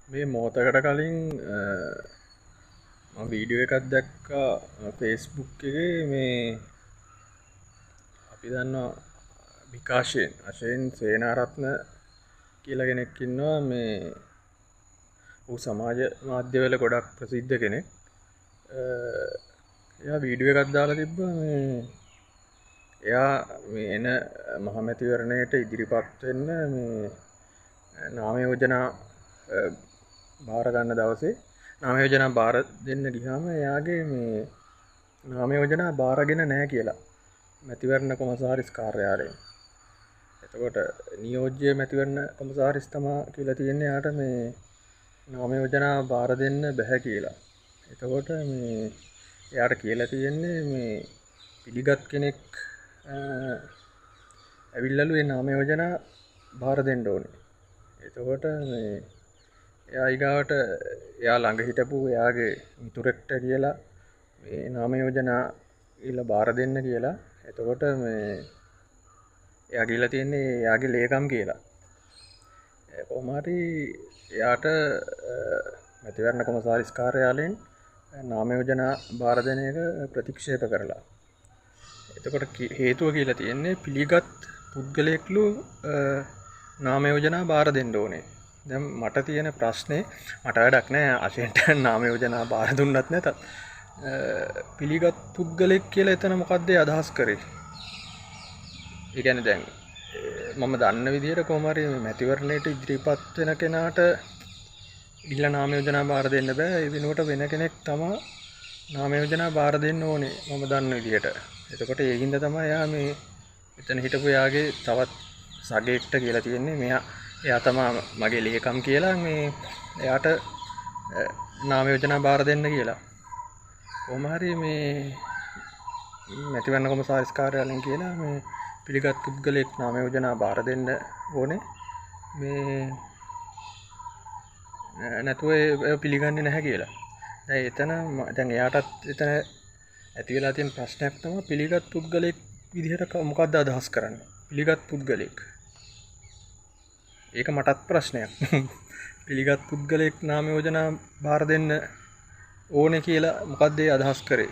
මේ මොහොතකට කලින් වීඩියෝ එකක් දැක්කා ෆේස්බුක් එකේ මේ අපි දන්නවා විකාශයෙන් අශයෙන් සේනාරත්න කියලා කෙනෙක් ඉන්නවා මේ ඌ සමාජ මාධ්‍යවල ගොඩක් ප්‍රසිද්ධ කෙනෙක්. එයා වීඩියෝ එකක් දාලා තිබ්බා මේ එයා මේ එන මහමැතිවරණයට ඉදිරිපත් වෙන්න මේ නාම යෝජනා බාර ගන්න දවසේ නාම යෝජනා බාර දෙන්න ගියාම එයාගේ මේ නාම යෝජනා බාරගෙන නැහැ කියලා මැතිවරණ කොමසාරිස් කාර්යාලයෙන්. එතකොට නියෝජ්‍ය මැතිවරණ කොමසාරිස් තමා කියලා තියෙන්නේ යාට මේ නාම යෝජනා බාර දෙන්න බැහැ කියලා. එතකොට මේ එයාට කියලා තියෙන්නේ මේ පිළිගත් කෙනෙක් ඇවිල්ලාලු ඒ නාම යෝජනා බාර දෙන්න ඕනේ. එතකොට මේ එයා ඊගාවට එයා ළඟ හිටපු එයාගේ මිතුරෙක්ට කියලා මේ නාම යෝජනා ඉල්ල බාර දෙන්න කියලා. එතකොට මේ එයා කියලා තියෙන්නේ එයාගේ ලේකම් කියලා. කොහොම හරි එයාට මැතිවරණ කොමසාරිස් කාර්යාලයෙන් නාම යෝජනා බාර දෙන එක ප්‍රතික්ෂේප කරලා. එතකොට හේතුව කියලා තියෙන්නේ පිළිගත් පුද්ගලයෙක්ලු නාම යෝජනා බාර දෙන්න ඕනේ. දැන් මට තියෙන ප්‍රශ්නේ මට වැඩක් නෑ අශෙන්ට නාම යෝජනා බාර දුන්නත් නැතත් පිළිගත් පුද්ගලෙක් කියලා එතන මොකද්ද අදහස් කරේ? ඒ කියන්නේ දැන් මම දන්න විදිහට කොහොම හරි මැතිවරණයට ඉදිරිපත් වෙන කෙනාට ඉල්ල නාම යෝජනා බාර දෙන්න බෑ. ඒ වෙනුවට වෙන කෙනෙක් තමයි නාම යෝජනා බාර දෙන්න ඕනේ මම දන්න විදිහට. එතකොට ඒ හින්දා තමයි එයා මේ එතන හිටපු එයාගේ තවත් සගේක්ට කියලා තියෙන්නේ එයා තමයි මගේ ලේකම් කියලා මේ එයාට නාම යෝජනා බාර දෙන්න කියලා. කොහොම හරි මේ මැතිවරණ කොමසාරිස් කාර්යාලයෙන් කියලා මේ පිළිගත් පුද්ගලයෙක් නාම යෝජනා බාර දෙන්න ඕනේ. මේ නැතුව පිළිගන්නේ නැහැ කියලා. දැන් එයාටත් එතන ඇති වෙලා තියෙන ප්‍රශ්නයක් තමයි පිළිගත් පුද්ගලයෙක් විදිහට මොකද්ද අදහස් කරන්නේ? පිළිගත් පුද්ගලයෙක්. ඒක මටත් ප්‍රශ්නයක්. පිළිගත් පුද්ගලයෙක් නාම යෝජනා බාර දෙන්න ඕනේ කියලා මොකද්ද ඒ අදහස් කරේ?